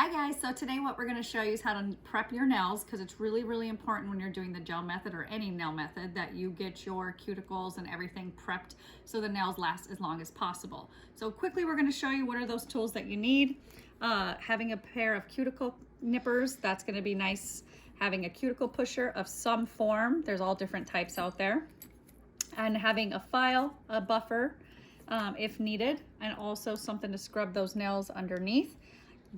Hi guys, so today what we're going to show you is how to prep your nails, because it's really important when you're doing the gel method or any nail method that you get your cuticles and everything prepped so the nails last as long as possible. So quickly we're going to show you what are those tools that you need. Having a pair of cuticle nippers, that's going to be nice. Having a cuticle pusher of some form, there's all different types out there. And having a file, a buffer if needed, and also something to scrub those nails underneath.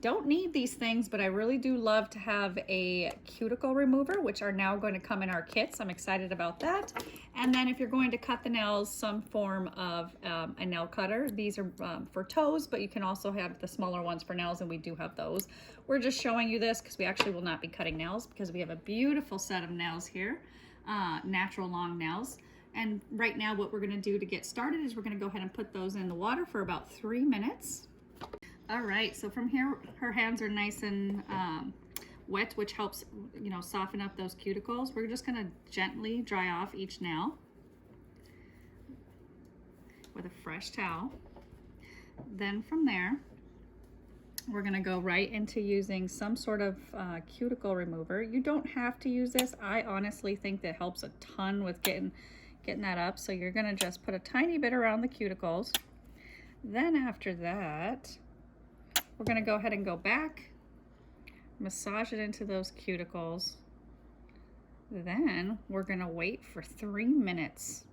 Don't need these things, but I really do love to have a cuticle remover, which are now going to come in our kits. I'm excited about that. And then if you're going to cut the nails, some form of a nail cutter. These are for toes, but you can also have the smaller ones for nails, and we do have those. We're just showing you this because we actually will not be cutting nails, because we have a beautiful set of nails here, natural long nails. And right now what we're going to do to get started is we're going to go ahead and put those in the water for about 3 minutes. All right, so from here, her hands are nice and wet, which helps, soften up those cuticles. We're just gonna gently dry off each nail with a fresh towel. Then from there, we're gonna go right into using some sort of cuticle remover. You don't have to use this. I honestly think that helps a ton with getting that up. So you're gonna just put a tiny bit around the cuticles. Then after that, we're going to go ahead and go back, massage it into those cuticles. Then we're going to wait for 3 minutes.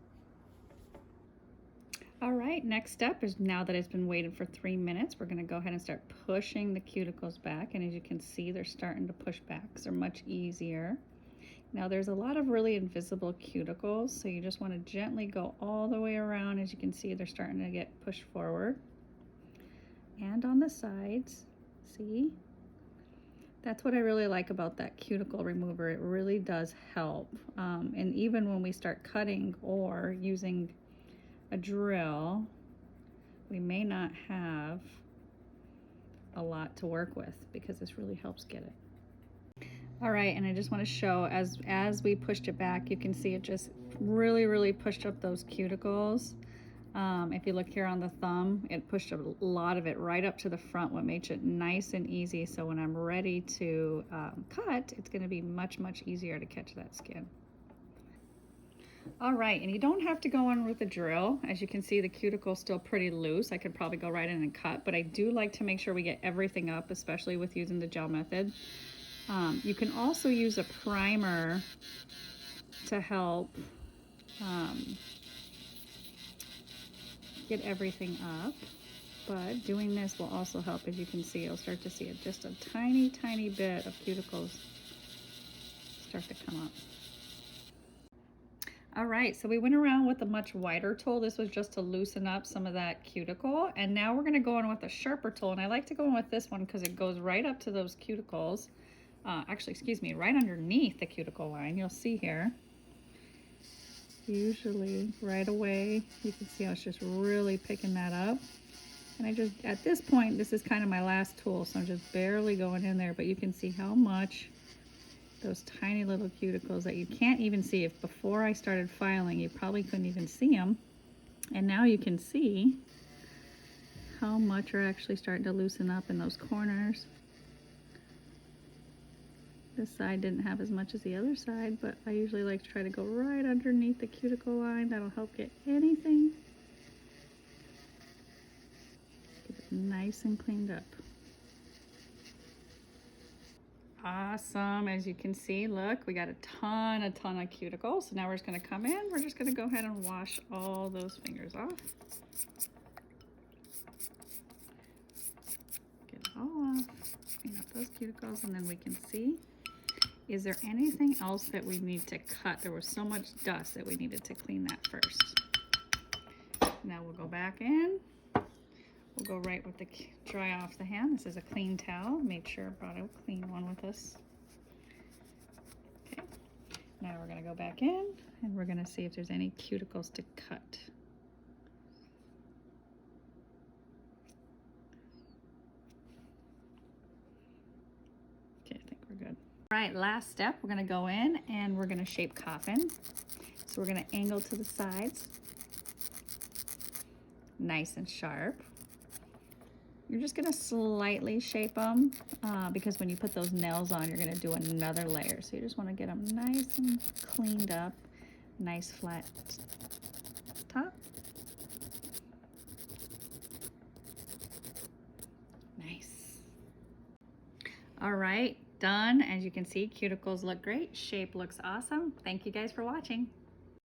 All right, next step is, now that it's been waited for 3 minutes, we're going to go ahead and start pushing the cuticles back. And as you can see, they're starting to push back. So they're much easier. Now there's a lot of really invisible cuticles, so you just want to gently go all the way around. As you can see, they're starting to get pushed forward. And on the sides, see? That's what I really like about that cuticle remover. It really does help. And even when we start cutting or using a drill, we may not have a lot to work with, because this really helps get it. All right, and I just want to show, as we pushed it back, you can see it just really pushed up those cuticles. If you look here on the thumb, it pushed a lot of it right up to the front, what makes it nice and easy. So when I'm ready to cut, it's going to be much easier to catch that skin. All right, and you don't have to go in with a drill. As you can see, the cuticle is still pretty loose. I could probably go right in and cut, but I do like to make sure we get everything up, especially with using the gel method. You can also use a primer to help get everything up, but doing this will also help. As you can see, you'll start to see it, just a tiny bit of cuticles start to come up. All right, so we went around with a much wider tool. This was just to loosen up some of that cuticle, and now we're going to go in with a sharper tool. And I like to go in with this one because it goes right up to those cuticles. Actually, excuse me, right underneath the cuticle line. You'll see here. Usually right away, you can see how it's just really picking that up. And I just, at this point, this is kind of my last tool, so I'm just barely going in there, but you can see how much those tiny little cuticles that you can't even see. If before I started filing, you probably couldn't even see them. And now you can see how much are actually starting to loosen up in those corners. This side didn't have as much as the other side, but I usually like to try to go right underneath the cuticle line. That'll help get anything. Get it nice and cleaned up. Awesome. As you can see, look, we got a ton of cuticles. So now we're just going to come in. We're just going to go ahead and wash all those fingers off. Get it all off. Clean up those cuticles, and then we can see, is there anything else that we need to cut? There was so much dust that we needed to clean that first. Now we'll go back in. We'll go right with the dry off the hand. This is a clean towel. Make sure I brought a clean one with us. Okay. Now we're going to go back in, and we're going to see if there's any cuticles to cut. Okay, I think we're good. All right, last step, we're going to go in and we're going to shape coffin. So we're going to angle to the sides, nice and sharp. You're just gonna slightly shape them because when you put those nails on, you're gonna do another layer. So you just wanna get them nice and cleaned up, nice flat top. Nice. All right, done. As you can see, cuticles look great. Shape looks awesome. Thank you guys for watching.